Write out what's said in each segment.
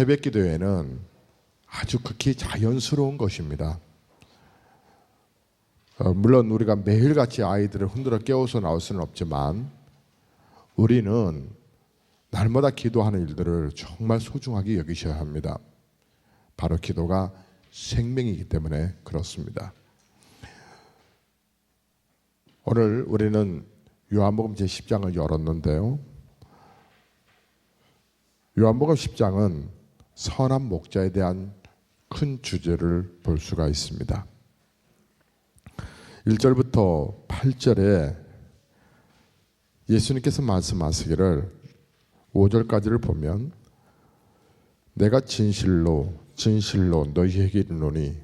새벽 기도회는 아주 극히 자연스러운 것입니다. 물론 우리가 매일같이 아이들을 흔들어 깨워서 나올 수는 없지만 우리는 날마다 기도하는 일들을 정말 소중하게 여기셔야 합니다. 바로 기도가 생명이기 때문에 그렇습니다. 오늘 우리는 요한복음 제10장을 열었는데요. 요한복음 10장은 선한 목자에 대한 큰 주제를 볼 수가 있습니다. 1절부터 8절에 예수님께서 말씀하시기를 5절까지를 보면 내가 진실로 너희에게 이르노니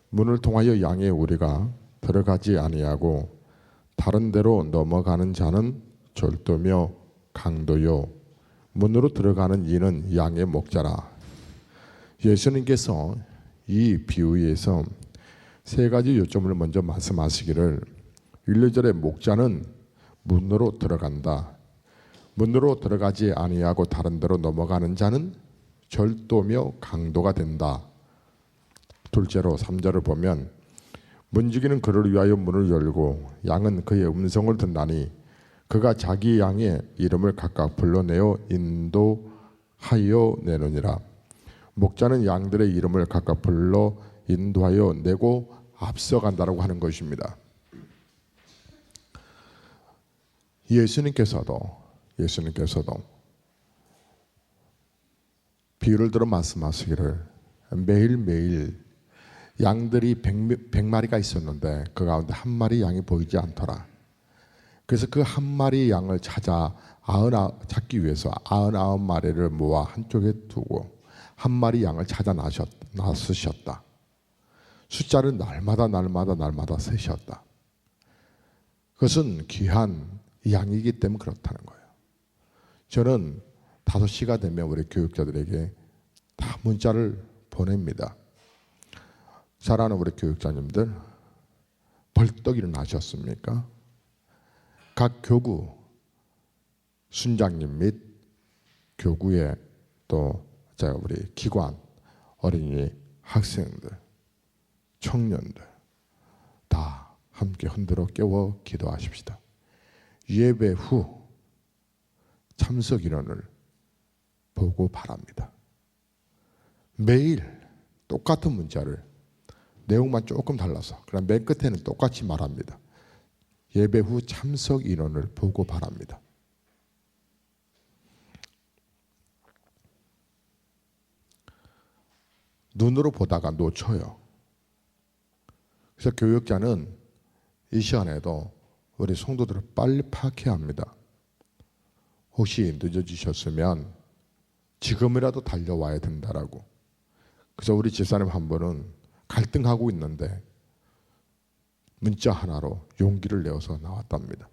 문을 통하여 양의 우리가 들어가지 아니하고 다른 데로 넘어가는 자는 절도며 강도요 문으로 들어가는 이는 양의 목자라. 예수님께서 이 비유에서 세 가지 요점을 먼저 말씀하시기를 1, 2절에 목자는 문으로 들어간다. 문으로 들어가지 아니하고 다른 데로 넘어가는 자는 절도며 강도가 된다. 둘째로 3절을 보면 문지기는 그를 위하여 문을 열고 양은 그의 음성을 듣나니 그가 자기 양의 이름을 각각 불러내어 인도하여 내느니라. 목자는 양들의 이름을 각각 불러 인도하여 내고 앞서간다라고 하는 것입니다. 예수님께서도 비유를 들어 말씀하시기를 매일매일 양들이 100마리가 있었는데 그 가운데 한 마리 양이 보이지 않더라. 그래서 그 한 마리 양을 찾기 위해서 99마리를 모아 한쪽에 두고 한 마리 양을 찾아 나서셨다. 숫자를 날마다 세셨다. 그것은 귀한 양이기 때문에 그렇다는 거예요. 저는 5시가 되면 우리 교육자들에게 다 문자를 보냅니다. 사랑하는 우리 교육자님들 벌떡 일어나셨습니까? 각 교구 순장님 및 교구의 또 우리 기관, 어린이, 학생들, 청년들 다 함께 흔들어 깨워 기도하십시다. 예배 후 참석 인원을 보고 바랍니다. 매일 똑같은 문자를 내용만 조금 달라서 그럼 맨 끝에는 똑같이 말합니다. 예배 후 참석 인원을 보고 바랍니다. 눈으로 보다가 놓쳐요. 그래서 교육자는 이 시간에도 우리 성도들을 빨리 파악해야 합니다. 혹시 늦어지셨으면 지금이라도 달려와야 된다라고. 그래서 우리 집사님 한 분은 갈등하고 있는데 문자 하나로 용기를 내어서 나왔답니다.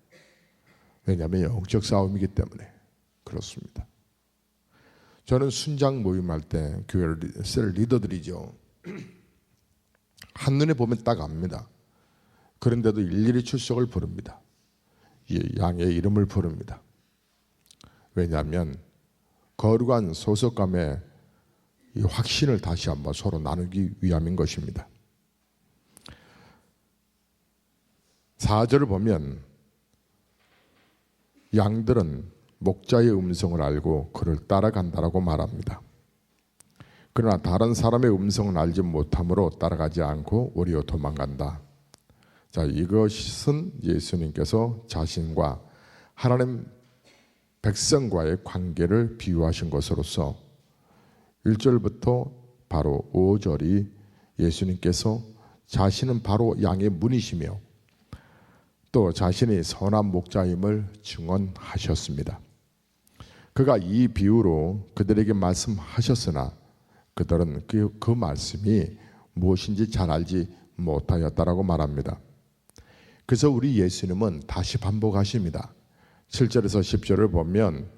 왜냐하면 영적 싸움이기 때문에 그렇습니다. 저는 순장 모임할 때 교회를 쓸 리더들이죠. 한눈에 보면 딱 압니다. 그런데도 일일이 출석을 부릅니다. 양의 이름을 부릅니다. 왜냐하면 거룩한 소속감의 이 확신을 다시 한번 서로 나누기 위함인 것입니다. 4절을 보면 양들은 목자의 음성을 알고 그를 따라간다라고 말합니다. 그러나 다른 사람의 음성을 알지 못함으로 따라가지 않고 오히려 도망간다. 자, 이것은 예수님께서 자신과 하나님 백성과의 관계를 비유하신 것으로서 1절부터 바로 5절이 예수님께서 자신은 바로 양의 문이시며 또 자신이 선한 목자임을 증언하셨습니다. 그가 이 비유로 그들에게 말씀하셨으나 그들은 그 말씀이 무엇인지 잘 알지 못하였다라고 말합니다. 그래서 우리 예수님은 다시 반복하십니다. 7절에서 10절을 보면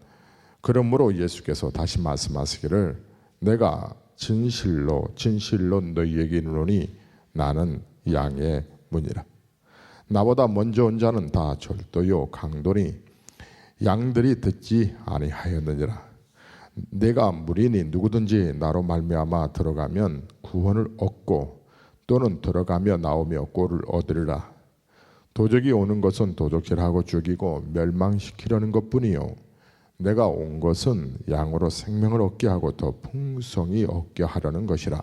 그러므로 예수께서 다시 말씀하시기를 내가 진실로 너희에게 이르노니 나는 양의 문이라. 나보다 먼저 온 자는 다 절도요 강도니 양들이 듣지 아니하였느니라. 내가 무리니 누구든지 나로 말미암아 들어가면 구원을 얻고 또는 들어가며 나오며 꼴을 얻으리라. 도적이 오는 것은 도적질하고 죽이고 멸망시키려는 것뿐이요 내가 온 것은 양으로 생명을 얻게 하고 더 풍성히 얻게 하려는 것이라.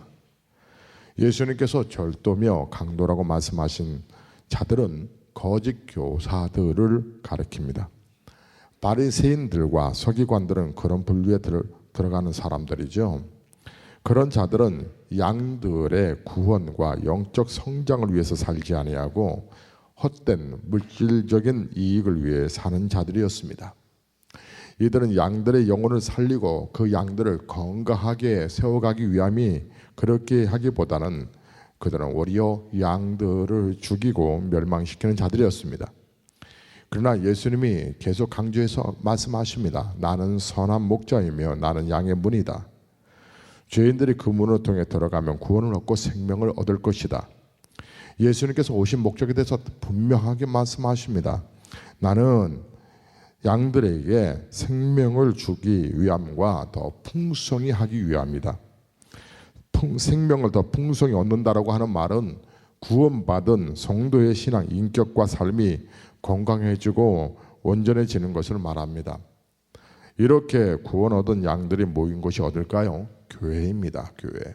예수님께서 절도며 강도라고 말씀하신 자들은 거짓 교사들을 가리킵니다. 바리새인들과 서기관들은 그런 분류에 들어가는 사람들이죠. 그런 자들은 양들의 구원과 영적 성장을 위해서 살지 아니하고 헛된 물질적인 이익을 위해 사는 자들이었습니다. 이들은 양들의 영혼을 살리고 그 양들을 건강하게 세워가기 위함이 그렇게 하기보다는 그들은 오히려 양들을 죽이고 멸망시키는 자들이었습니다. 그러나 예수님이 계속 강조해서 말씀하십니다. 나는 선한 목자이며 나는 양의 문이다. 죄인들이 그 문을 통해 들어가면 구원을 얻고 생명을 얻을 것이다. 예수님께서 오신 목적에 대해서 분명하게 말씀하십니다. 나는 양들에게 생명을 주기 위함과 더 풍성히 하기 위함이다. 생명을 더 풍성히 얻는다라고 하는 말은 구원받은 성도의 신앙, 인격과 삶이 건강해지고 온전해지는 것을 말합니다. 이렇게 구원 얻은 양들이 모인 곳이 어딜까요? 교회입니다. 교회.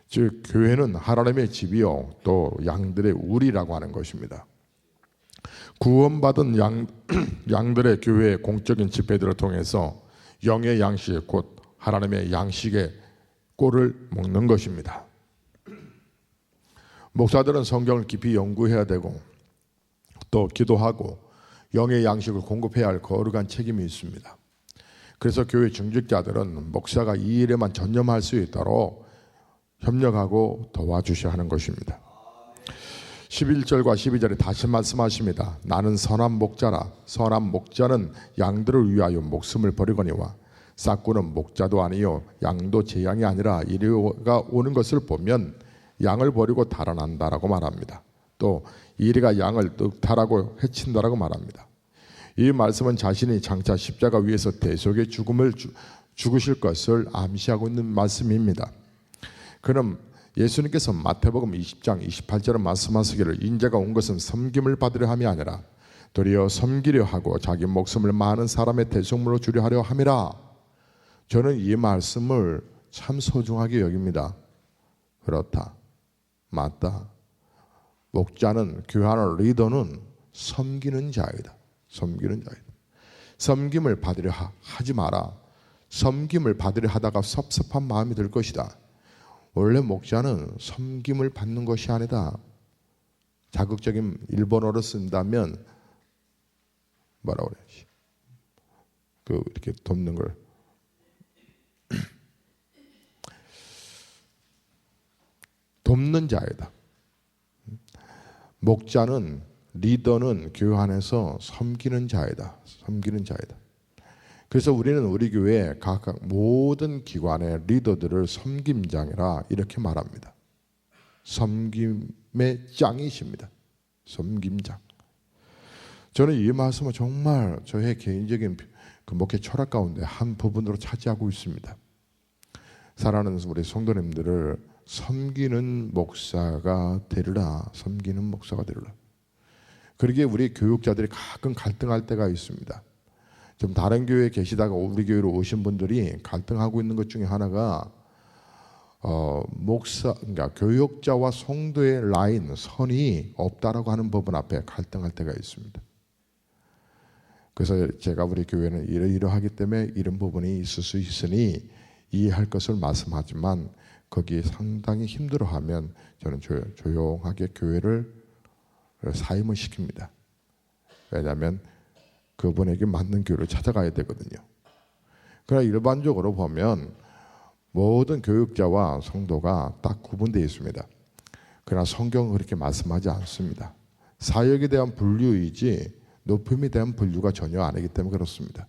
즉 교회는 하나님의 집이요 또 양들의 우리라고 하는 것입니다. 구원받은 양들의 교회의 공적인 집회들을 통해서 영의 양식 곧 하나님의 양식의 꼴을 먹는 것입니다. 목사들은 성경을 깊이 연구해야 되고 또 기도하고 영의 양식을 공급해야 할 거룩한 책임이 있습니다. 그래서 교회 중직자들은 목사가 이 일에만 전념할 수 있도록 협력하고 도와주셔야 하는 것입니다. 11절과 12절에 다시 말씀하십니다. 나는 선한 목자라. 선한 목자는 양들을 위하여 목숨을 버리거니와 싹구는 목자도 아니요 양도 제 양이 아니라 이리가 오는 것을 보면 양을 버리고 달아난다라고 말합니다. 또 이리가 양을 늑탈하고 해친다라고 말합니다. 이 말씀은 자신이 장차 십자가 위에서 대속의 죽음을 죽으실 것을 암시하고 있는 말씀입니다. 그럼 예수님께서 마태복음 20장 28절에 말씀하시기를 인자가 온 것은 섬김을 받으려 함이 아니라 도리어 섬기려 하고 자기 목숨을 많은 사람의 대속물로 주려 하려 함이라. 저는 이 말씀을 참 소중하게 여깁니다. 그렇다. 맞다. 목자는 교회하는 리더는 섬기는 자이다. 섬기는 자이다. 섬김을 받으려 하지 마라. 섬김을 받으려 하다가 섭섭한 마음이 들 것이다. 원래 목자는 섬김을 받는 것이 아니다. 자극적인 일본어로 쓴다면 뭐라고 그래야지? 이렇게 돕는 걸 돕는 자이다. 목자는 리더는 교회 안에서 섬기는 자이다. 섬기는 자이다. 그래서 우리는 우리 교회 각각 모든 기관의 리더들을 섬김장이라 이렇게 말합니다. 섬김의 짱이십니다. 섬김장. 저는 이 말씀은 정말 저의 개인적인 목회 철학 가운데 한 부분으로 차지하고 있습니다. 사랑하는 우리 성도님들을 섬기는 목사가 되리라. 섬기는 목사가 되리라. 그러기에 우리 교육자들이 가끔 갈등할 때가 있습니다. 좀 다른 교회에 계시다가 우리 교회로 오신 분들이 갈등하고 있는 것 중에 하나가 그러니까 교육자와 성도의 라인, 선이 없다라고 하는 부분 앞에 갈등할 때가 있습니다. 그래서 제가 우리 교회는 이러이러하기 때문에 이런 부분이 있을 수 있으니 이해할 것을 말씀하지만 거기에 상당히 힘들어하면 저는 조용하게 교회를 사임을 시킵니다. 왜냐하면 그분에게 맞는 교회를 찾아가야 되거든요. 그러나 일반적으로 보면 모든 교육자와 성도가 딱 구분되어 있습니다. 그러나 성경은 그렇게 말씀하지 않습니다. 사역에 대한 분류이지 높임에 대한 분류가 전혀 아니기 때문에 그렇습니다.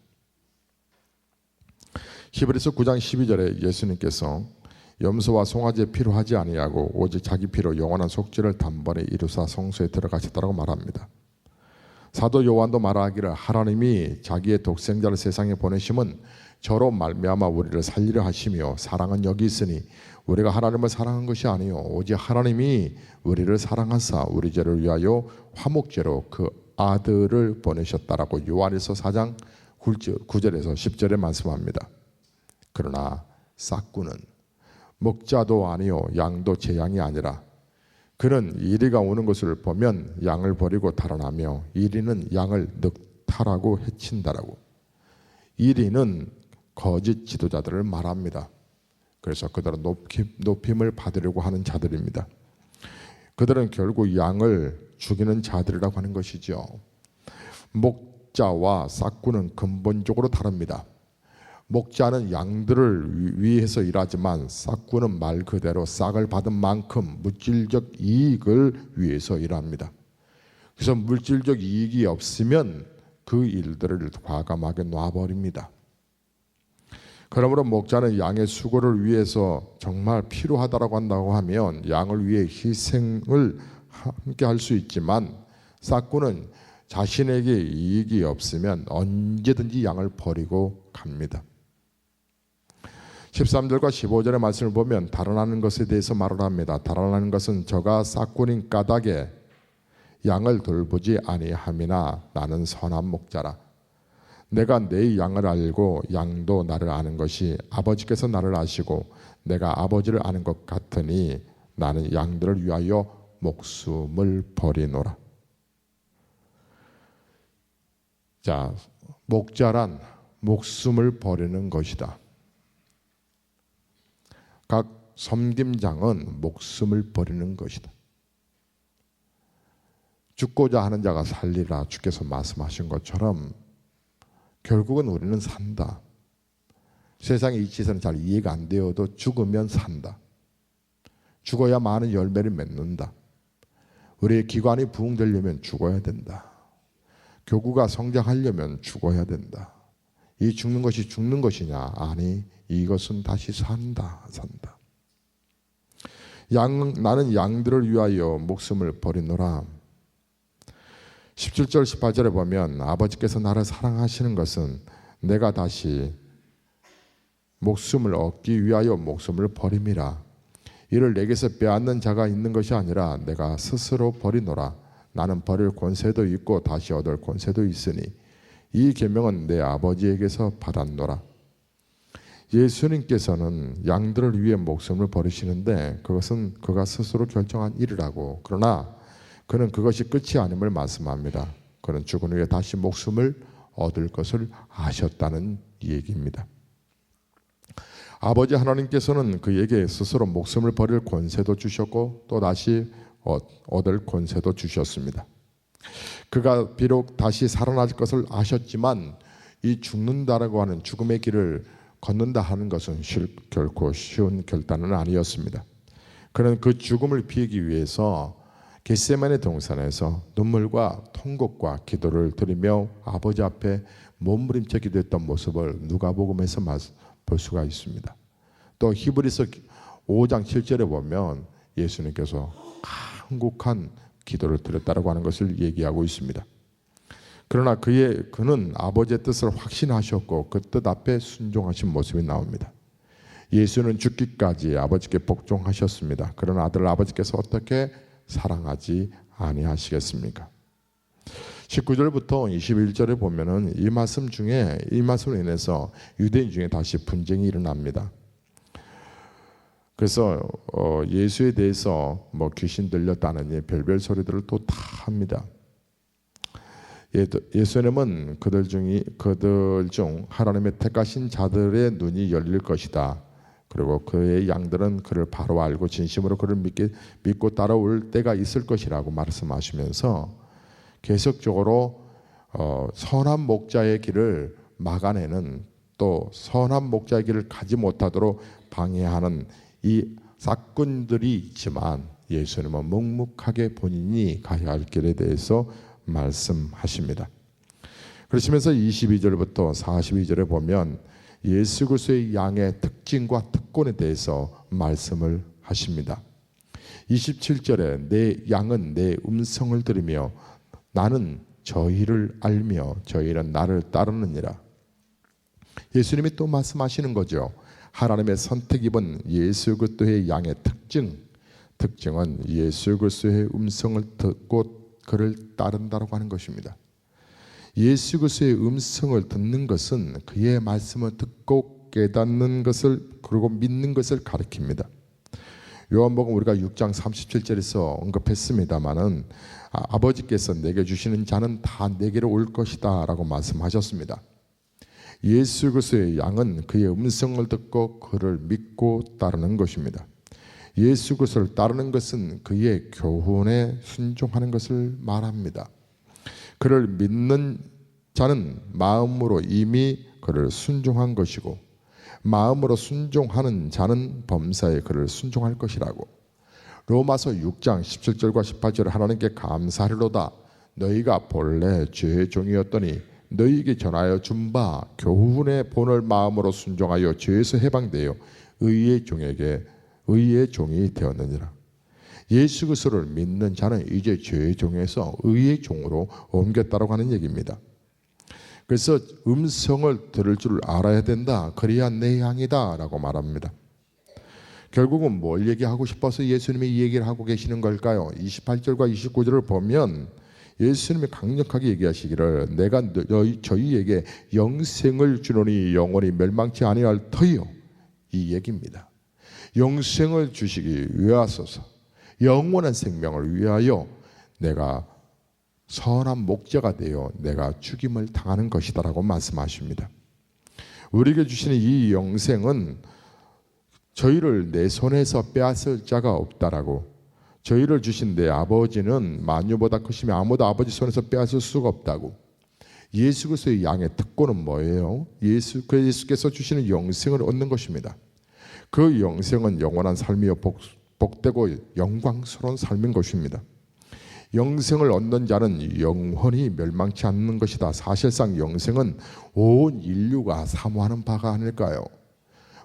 히브리서 9장 12절에 예수님께서 염소와 송아지의 피로 하지 아니하고 오직 자기 피로 영원한 속죄를 단번에 이루사 성소에 들어가셨다고 말합니다. 사도 요한도 말하기를 하나님이 자기의 독생자를 세상에 보내심은 저로 말미암아 우리를 살리려 하시며 사랑은 여기 있으니 우리가 하나님을 사랑한 것이 아니요 오직 하나님이 우리를 사랑하사 우리 죄를 위하여 화목제로 그 아들을 보내셨다라고 요한일서 4장 9절에서 10절에 말씀합니다. 그러나 싹꾼은 목자도 아니요 양도 제 양이 아니라 그는 이리가 오는 것을 보면 양을 버리고 달아나며 이리는 양을 늑탈하고 해친다라고. 이리는 거짓 지도자들을 말합니다. 그래서 그들은 높임을 받으려고 하는 자들입니다. 그들은 결국 양을 죽이는 자들이라고 하는 것이죠. 목자와 싹꾼은 근본적으로 다릅니다. 목자는 양들을 위해서 일하지만 싹꾼은 말 그대로 싹을 받은 만큼 물질적 이익을 위해서 일합니다. 그래서 물질적 이익이 없으면 그 일들을 과감하게 놔버립니다. 그러므로 목자는 양의 수고를 위해서 정말 필요하다고 한다고 하면 양을 위해 희생을 함께 할 수 있지만 싹꾼은 자신에게 이익이 없으면 언제든지 양을 버리고 갑니다. 13절과 15절의 말씀을 보면 달아나는 것에 대해서 말을 합니다. 달아나는 것은 저가 싹꾼인 까닭에 양을 돌보지 아니함이나 나는 선한 목자라. 내가 내 양을 알고 양도 나를 아는 것이 아버지께서 나를 아시고 내가 아버지를 아는 것 같으니 나는 양들을 위하여 목숨을 버리노라. 자, 목자란 목숨을 버리는 것이다. 각 섬김장은 목숨을 버리는 것이다. 죽고자 하는 자가 살리라 주께서 말씀하신 것처럼 결국은 우리는 산다. 세상의 이치에서는 잘 이해가 안 되어도 죽으면 산다. 죽어야 많은 열매를 맺는다. 우리의 기관이 부흥되려면 죽어야 된다. 교구가 성장하려면 죽어야 된다. 이 죽는 것이 죽는 것이냐? 아니, 이것은 다시 산다. 나는 양들을 위하여 목숨을 버리노라. 17절 18절에 보면 아버지께서 나를 사랑하시는 것은 내가 다시 목숨을 얻기 위하여 목숨을 버림이라. 이를 내게서 빼앗는 자가 있는 것이 아니라 내가 스스로 버리노라. 나는 버릴 권세도 있고 다시 얻을 권세도 있으니 이 계명은 내 아버지에게서 받았노라. 예수님께서는 양들을 위해 목숨을 버리시는데 그것은 그가 스스로 결정한 일이라고. 그러나 그는 그것이 끝이 아님을 말씀합니다. 그는 죽은 후에 다시 목숨을 얻을 것을 아셨다는 얘기입니다. 아버지 하나님께서는 그에게 스스로 목숨을 버릴 권세도 주셨고 또 다시 얻을 권세도 주셨습니다. 그가 비록 다시 살아날 것을 아셨지만 이 죽는다라고 하는 죽음의 길을 걷는다 하는 것은 결코 쉬운 결단은 아니었습니다. 그는 그 죽음을 피하기 위해서 겟세마네 동산에서 눈물과 통곡과 기도를 드리며 아버지 앞에 몸부림쳐 기도했던 모습을 누가복음에서 볼 수가 있습니다. 또 히브리서 5장 7절에 보면 예수님께서 간곡한 기도를 드렸다고 하는 것을 얘기하고 있습니다. 그러나 그는 아버지의 뜻을 확신하셨고 그 뜻 앞에 순종하신 모습이 나옵니다. 예수는 죽기까지 아버지께 복종하셨습니다. 그러나 아들 아버지께서 어떻게 사랑하지 아니하시겠습니까? 19절부터 21절에 보면은 이 말씀으로 인해서 유대인 중에 다시 분쟁이 일어납니다. 그래서 예수에 대해서 귀신 들렸다느니 별별 소리들을 또 다 합니다. 예수님은 그들 중 하나님의 택하신 자들의 눈이 열릴 것이다. 그리고 그의 양들은 그를 바로 알고 진심으로 그를 믿고 따라올 때가 있을 것이라고 말씀하시면서 계속적으로 선한 목자의 길을 막아내는 또 선한 목자의 길을 가지 못하도록 방해하는 이 싹꾼들이 있지만 예수님은 묵묵하게 본인이 가야 할 길에 대해서 말씀하십니다. 그러시면서 22절부터 42절에 보면 예수 그리스도의 양의 특징과 특권에 대해서 말씀을 하십니다. 27절에 내 양은 내 음성을 들으며 나는 저희를 알며 저희는 나를 따르느니라. 예수님이 또 말씀하시는 거죠. 하나님의 선택 입은 예수 그리스도의 양의 특징은 예수 그리스도의 음성을 듣고 그를 따른다라고 하는 것입니다. 예수 그리스도의 음성을 듣는 것은 그의 말씀을 듣고 깨닫는 것을, 그리고 믿는 것을 가리킵니다. 요한복음 우리가 6장 37절에서 언급했습니다마는 아버지께서 내게 주시는 자는 다 내게로 올 것이다 라고 말씀하셨습니다. 예수 그리스도의 양은 그의 음성을 듣고 그를 믿고 따르는 것입니다. 예수 그리스도를 따르는 것은 그의 교훈에 순종하는 것을 말합니다. 그를 믿는 자는 마음으로 이미 그를 순종한 것이고, 마음으로 순종하는 자는 범사에 그를 순종할 것이라고. 로마서 6장 17절과 18절에 하나님께 감사하리로다. 너희가 본래 죄의 종이었더니 너희에게 전하여 준 바 교훈의 본을 마음으로 순종하여 죄에서 해방되어 의의 종이 되었느니라. 예수 그리스도를 믿는 자는 이제 죄의 종에서 의의 종으로 옮겼다라고 하는 얘기입니다. 그래서 음성을 들을 줄 알아야 된다. 그래야 내 양이다 라고 말합니다. 결국은 뭘 얘기하고 싶어서 예수님이 이 얘기를 하고 계시는 걸까요? 28절과 29절을 보면 예수님이 강력하게 얘기하시기를 내가 저희에게 영생을 주노니 영원히 멸망치 아니할 터이요, 이 얘기입니다. 영생을 주시기 위하소서, 영원한 생명을 위하여 내가 선한 목자가 되어 내가 죽임을 당하는 것이다 라고 말씀하십니다. 우리에게 주시는 이 영생은 저희를 내 손에서 빼앗을 자가 없다라고, 저희를 주신 내 아버지는 만유보다 크시며 아무도 아버지 손에서 빼앗을 수가 없다고. 예수 그리스도의 양의 특권은 뭐예요? 예수께서 주시는 영생을 얻는 것입니다. 그 영생은 영원한 삶이요 복되고 영광스러운 삶인 것입니다. 영생을 얻는 자는 영원히 멸망치 않는 것이다. 사실상 영생은 온 인류가 사모하는 바가 아닐까요?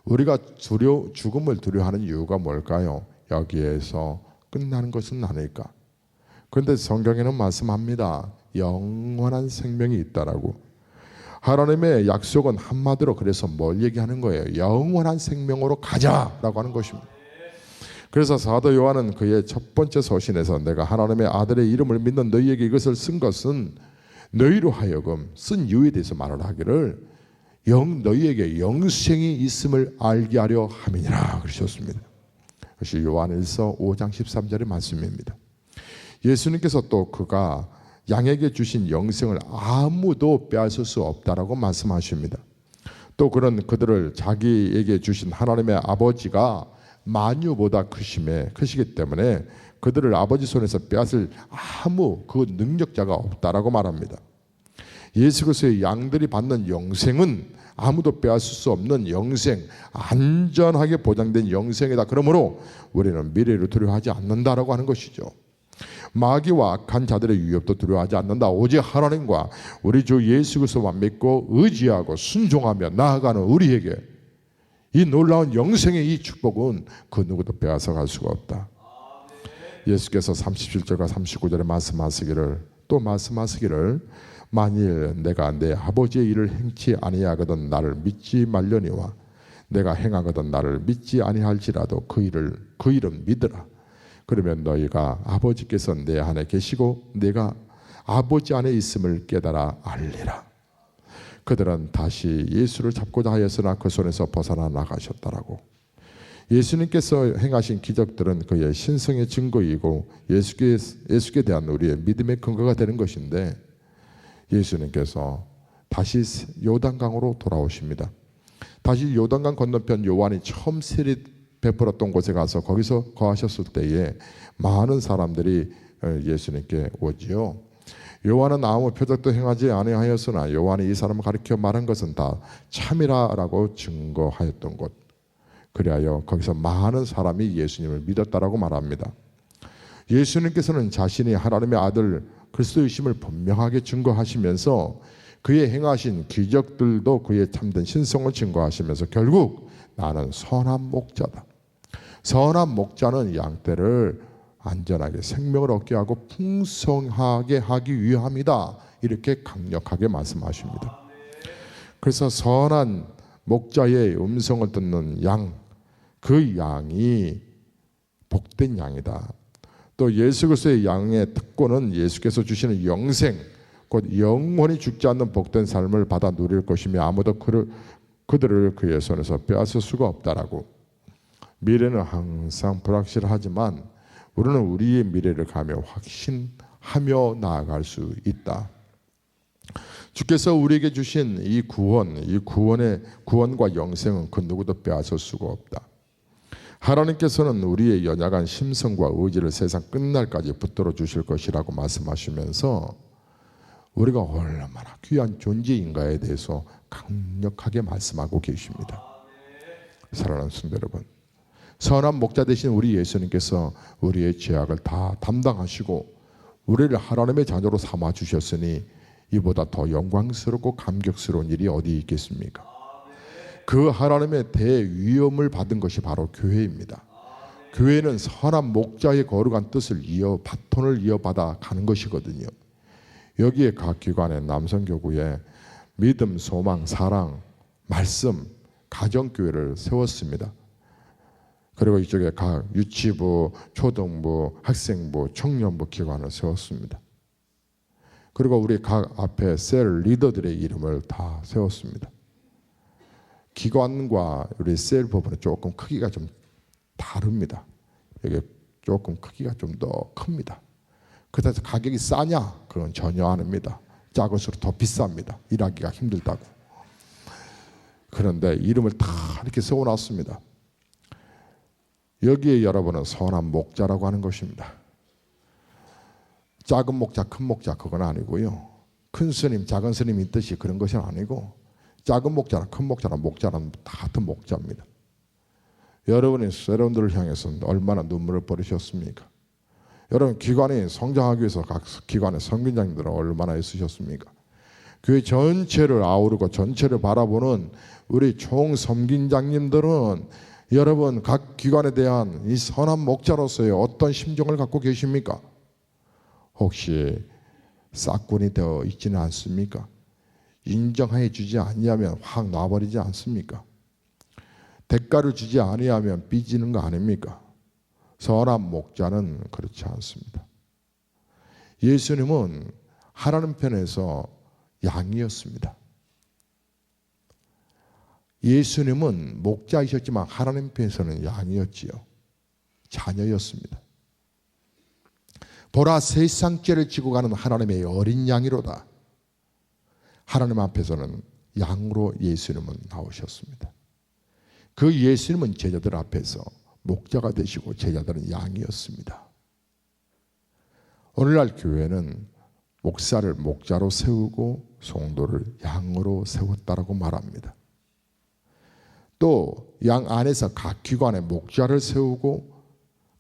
우리가 죽음을 두려워하는 이유가 뭘까요? 여기에서 끝나는 것은 아닐까? 그런데 성경에는 말씀합니다. 영원한 생명이 있다라고. 하나님의 약속은 한마디로 그래서 뭘 얘기하는 거예요? 영원한 생명으로 가자라고 하는 것입니다. 그래서 사도 요한은 그의 첫 번째 서신에서 내가 하나님의 아들의 이름을 믿는 너희에게 이것을 쓴 것은 너희로 하여금, 쓴 이유에 대해서 말을 하기를 너희에게 영생이 있음을 알게 하려 함이니라 그러셨습니다. 그것이 요한일서 5장 13절의 말씀입니다. 예수님께서 또 그가 양에게 주신 영생을 아무도 빼앗을 수 없다라고 말씀하십니다. 또 그들을 자기에게 주신 하나님의 아버지가 만유보다 크시기 때문에 그들을 아버지 손에서 빼앗을 아무 그 능력자가 없다라고 말합니다. 예수 그리스도의 양들이 받는 영생은 아무도 빼앗을 수 없는 영생, 안전하게 보장된 영생이다. 그러므로 우리는 미래를 두려워하지 않는다라고 하는 것이죠. 마귀와 악한 자들의 위협도 두려워하지 않는다. 오직 하나님과 우리 주 예수 그리스도만 믿고 의지하고 순종하며 나아가는 우리에게 이 놀라운 영생의 이 축복은 그 누구도 빼앗아 갈 수가 없다. 예수께서 37절과 39절에 말씀하시기를 만일 내가 내 아버지의 일을 행치 아니하거든 나를 믿지 말려니와 내가 행하거든 나를 믿지 아니할지라도 그 일은 믿으라. 그러면 너희가 아버지께서 내 안에 계시고 내가 아버지 안에 있음을 깨달아 알리라. 그들은 다시 예수를 잡고자 하였으나 그 손에서 벗어나 나가셨다라고. 예수님께서 행하신 기적들은 그의 신성의 증거이고 예수께 대한 우리의 믿음의 근거가 되는 것인데, 예수님께서 다시 요단강으로 돌아오십니다. 다시 요단강 건너편 요한이 처음 세례 베풀었던 곳에 가서 거기서 거하셨을 때에 많은 사람들이 예수님께 오지요. 요한은 아무 표적도 행하지 아니하였으나 요한이 이 사람을 가리켜 말한 것은 다 참이라라고 증거하였던 곳. 그리하여 거기서 많은 사람이 예수님을 믿었다라고 말합니다. 예수님께서는 자신이 하나님의 아들 그리스도이심을 분명하게 증거하시면서 그의 행하신 기적들도 그의 참된 신성을 증거하시면서 결국 나는 선한 목자다. 선한 목자는 양떼를 안전하게 생명을 얻게 하고 풍성하게 하기 위함이다. 이렇게 강력하게 말씀하십니다. 그래서 선한 목자의 음성을 듣는 양, 그 양이 복된 양이다. 또 예수 그리스도의 양의 특권은 예수께서 주시는 영생, 곧 영원히 죽지 않는 복된 삶을 받아 누릴 것이며 아무도 그들을 그의 손에서 빼앗을 수가 없다라고. 미래는 항상 불확실하지만 우리는 우리의 미래를 가며 확신하며 나아갈 수 있다. 주께서 우리에게 주신 이 구원과 영생은 그 누구도 빼앗을 수가 없다. 하나님께서는 우리의 연약한 심성과 의지를 세상 끝날까지 붙들어 주실 것이라고 말씀하시면서 우리가 얼마나 귀한 존재인가에 대해서 강력하게 말씀하고 계십니다. 사랑하는 성도 여러분, 선한 목자 되신 우리 예수님께서 우리의 죄악을 다 담당하시고 우리를 하나님의 자녀로 삼아 주셨으니 이보다 더 영광스럽고 감격스러운 일이 어디 있겠습니까? 그 하나님의 대위엄을 받은 것이 바로 교회입니다. 교회는 선한 목자의 거룩한 뜻을 바톤을 이어받아 가는 것이거든요. 여기에 각 기관의 남성교구에 믿음, 소망, 사랑, 말씀, 가정교회를 세웠습니다. 그리고 이쪽에 각 유치부, 초등부, 학생부, 청년부 기관을 세웠습니다. 그리고 우리 각 앞에 셀 리더들의 이름을 다 세웠습니다. 기관과 우리 셀 부분은 조금 크기가 좀 다릅니다. 이게 조금 크기가 좀 더 큽니다. 그래서 가격이 싸냐? 그건 전혀 아닙니다. 작을수록 더 비쌉니다. 일하기가 힘들다고. 그런데 이름을 다 이렇게 세워놨습니다. 여기에 여러분은 선한 목자라고 하는 것입니다. 작은 목자, 큰 목자 그건 아니고요. 큰 스님, 작은 스님이 뜻이 그런 것이 아니고 작은 목자나 큰 목자나 목자는 다 같은 목자입니다. 여러분이 여러분들을 향해서 얼마나 눈물을 버리셨습니까? 여러분 기관이 성장하기 위해서 각 기관의 선교장님들은 얼마나 애쓰셨습니까? 교회 전체를 아우르고 전체를 바라보는 우리 총 섬긴장님들은 여러분 각 기관에 대한 이 선한 목자로서의 어떤 심정을 갖고 계십니까? 혹시 싹군이 되어 있지는 않습니까? 인정해 주지 아니하면 확 놔버리지 않습니까? 대가를 주지 아니하면 삐지는 거 아닙니까? 선한 목자는 그렇지 않습니다. 예수님은 하나님 편에서 양이었습니다. 예수님은 목자이셨지만 하나님 편에서는 양이었지요. 자녀였습니다. 보라 세상 죄를 지고 가는 하나님의 어린 양이로다. 하나님 앞에서는 양으로 예수님은 나오셨습니다. 그 예수님은 제자들 앞에서 목자가 되시고 제자들은 양이었습니다. 오늘날 교회는 목사를 목자로 세우고 성도를 양으로 세웠다라고 말합니다. 또 양 안에서 각 기관의 목자를 세우고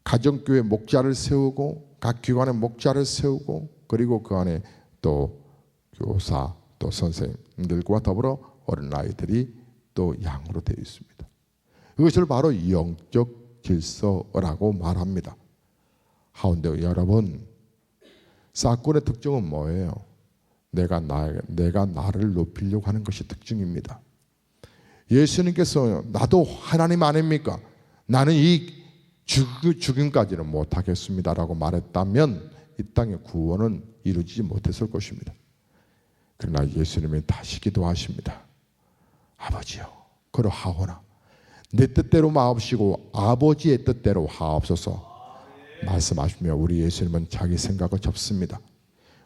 가정교회 목자를 세우고 각 기관의 목자를 세우고 그리고 그 안에 또 교사 또 선생님들과 더불어 어린아이들이 또 양으로 되어 있습니다. 이것을 바로 영적 질서라고 말합니다. 하운데 여러분, 사건의 특징은 뭐예요? 내가 나를 높이려고 하는 것이 특징입니다. 예수님께서 나도 하나님 아닙니까? 나는 이 죽음까지는 못하겠습니다라고 말했다면 이 땅의 구원은 이루어지지 못했을 것입니다. 그러나 예수님이 다시 기도하십니다. 아버지요, 그러하오나 내 뜻대로 마옵시고 아버지의 뜻대로 하옵소서 말씀하시며 우리 예수님은 자기 생각을 접습니다.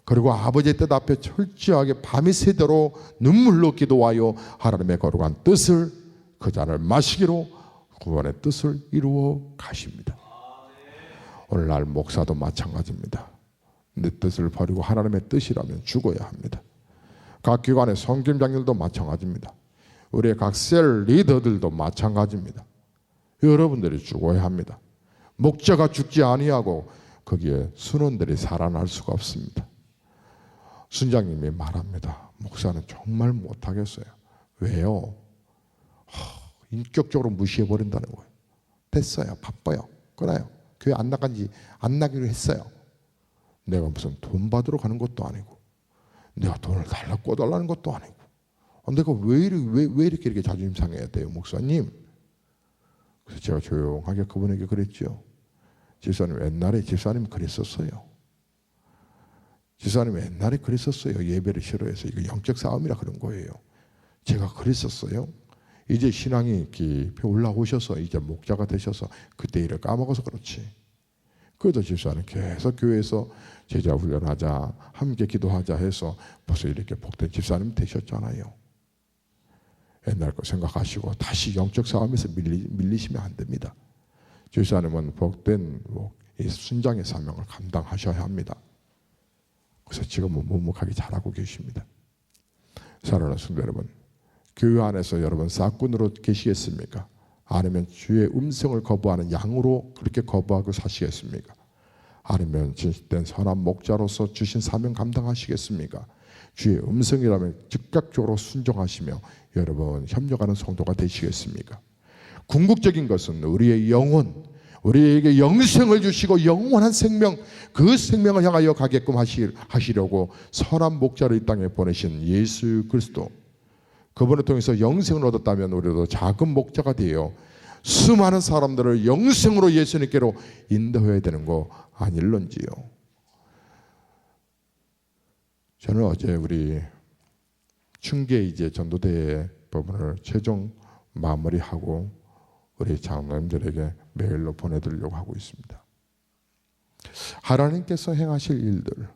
그리고 아버지의 뜻 앞에 철저하게 밤이 새도록 눈물로 기도하여 하나님의 거룩한 뜻을 그 잔을 마시기로 구원의 뜻을 이루어 가십니다. 오늘날 목사도 마찬가지입니다. 내 뜻을 버리고 하나님의 뜻이라면 죽어야 합니다. 각 기관의 성김장들도 마찬가지입니다. 우리의 각 셀 리더들도 마찬가지입니다. 여러분들이 죽어야 합니다. 목자가 죽지 아니하고 거기에 순원들이 살아날 수가 없습니다. 순장님이 말합니다. 목사는 정말 못하겠어요. 왜요? 인격적으로 무시해버린다는 거예요. 됐어요. 바빠요. 그래요. 교회 안 나기로 했어요. 내가 무슨 돈 받으러 가는 것도 아니고 내가 돈을 달라고 꿔달라는 것도 아니고 내가 왜 이렇게 자존심 상해야 돼요, 목사님? 그래서 제가 조용하게 그분에게 그랬죠. 집사님, 옛날에 집사님 그랬었어요. 집사님 옛날에 그랬었어요. 예배를 싫어해서. 이거 영적 싸움이라 그런 거예요. 제가 그랬었어요. 이제 신앙이 깊이 올라오셔서 이제 목자가 되셔서 그때 일을 까먹어서 그렇지. 그래도 집사님 계속 교회에서 제자 훈련하자, 함께 기도하자 해서 벌써 이렇게 복된 집사님 되셨잖아요. 옛날 거 생각하시고 다시 영적 싸움에서 밀리시면 안 됩니다. 집사님은 복된 이 순장의 사명을 감당하셔야 합니다. 그래서 지금은 묵묵하게 잘하고 계십니다. 사랑하는 성도 여러분, 교회 안에서 여러분 싹군으로 계시겠습니까? 아니면 주의 음성을 거부하는 양으로 그렇게 거부하고 사시겠습니까? 아니면 진실된 선한 목자로서 주신 사명 감당하시겠습니까? 주의 음성이라면 즉각적으로 순종하시며 여러분 협력하는 성도가 되시겠습니까? 궁극적인 것은 우리의 영혼, 우리에게 영생을 주시고 영원한 생명, 그 생명을 향하여 가게끔 하시려고 선한 목자를 이 땅에 보내신 예수 그리스도, 그분을 통해서 영생을 얻었다면 우리도 작은 목자가 되어 수많은 사람들을 영생으로 예수님께로 인도해야 되는 거 아닐런지요. 저는 어제 우리 춘계 이제 전도대 부분을 최종 마무리하고 우리 장로님들에게 메일로 보내드리려고 하고 있습니다. 하나님께서 행하실 일들,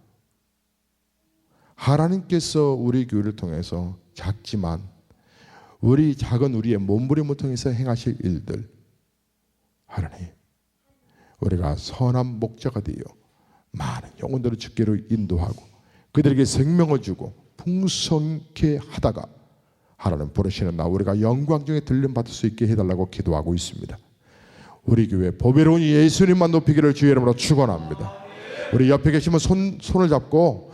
하나님께서 우리 교회를 통해서 작지만 우리의 몸부림을 통해서 행하실 일들, 하나님, 우리가 선한 목자가 되어 많은 영혼들을 주께로 인도하고 그들에게 생명을 주고 풍성케 하다가 하나님 부르시는 날 우리가 영광 중에 들림받을 수 있게 해달라고 기도하고 있습니다. 우리 교회 보배로운 예수님만 높이기를 주의 이름으로 축원합니다. 우리 옆에 계시면 손을 잡고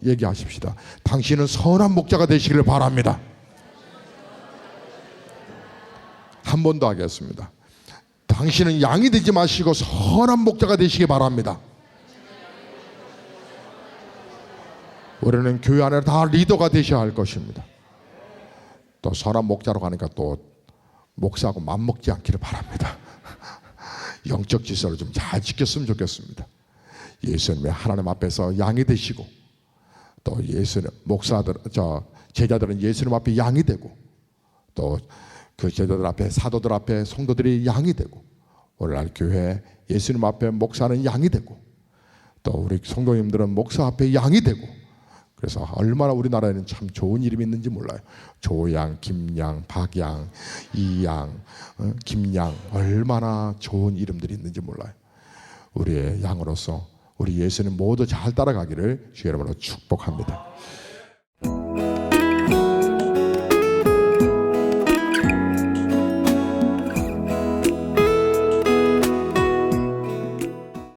얘기하십시다. 당신은 선한 목자가 되시기를 바랍니다. 한 번 더 하겠습니다. 당신은 양이 되지 마시고 선한 목자가 되시기 바랍니다. 우리는 교회 안에 다 리더가 되셔야 할 것입니다. 또 선한 목자로 가니까 또 목사하고 맘먹지 않기를 바랍니다. 영적 질서를 좀 잘 지켰으면 좋겠습니다. 예수님의 하나님 앞에서 양이 되시고 또 예수님 제자들은 예수님 앞에 양이 되고 또 그 제자들 앞에 사도들 앞에 성도들이 양이 되고 오늘날 교회 예수님 앞에 목사는 양이 되고 또 우리 성도님들은 목사 앞에 양이 되고 그래서 얼마나 우리나라에는 참 좋은 이름이 있는지 몰라요. 조양, 김양, 박양, 이양, 김양 얼마나 좋은 이름들이 있는지 몰라요. 우리의 양으로서 우리 예수님 모두 잘 따라가기를 주의 이름으로 축복합니다.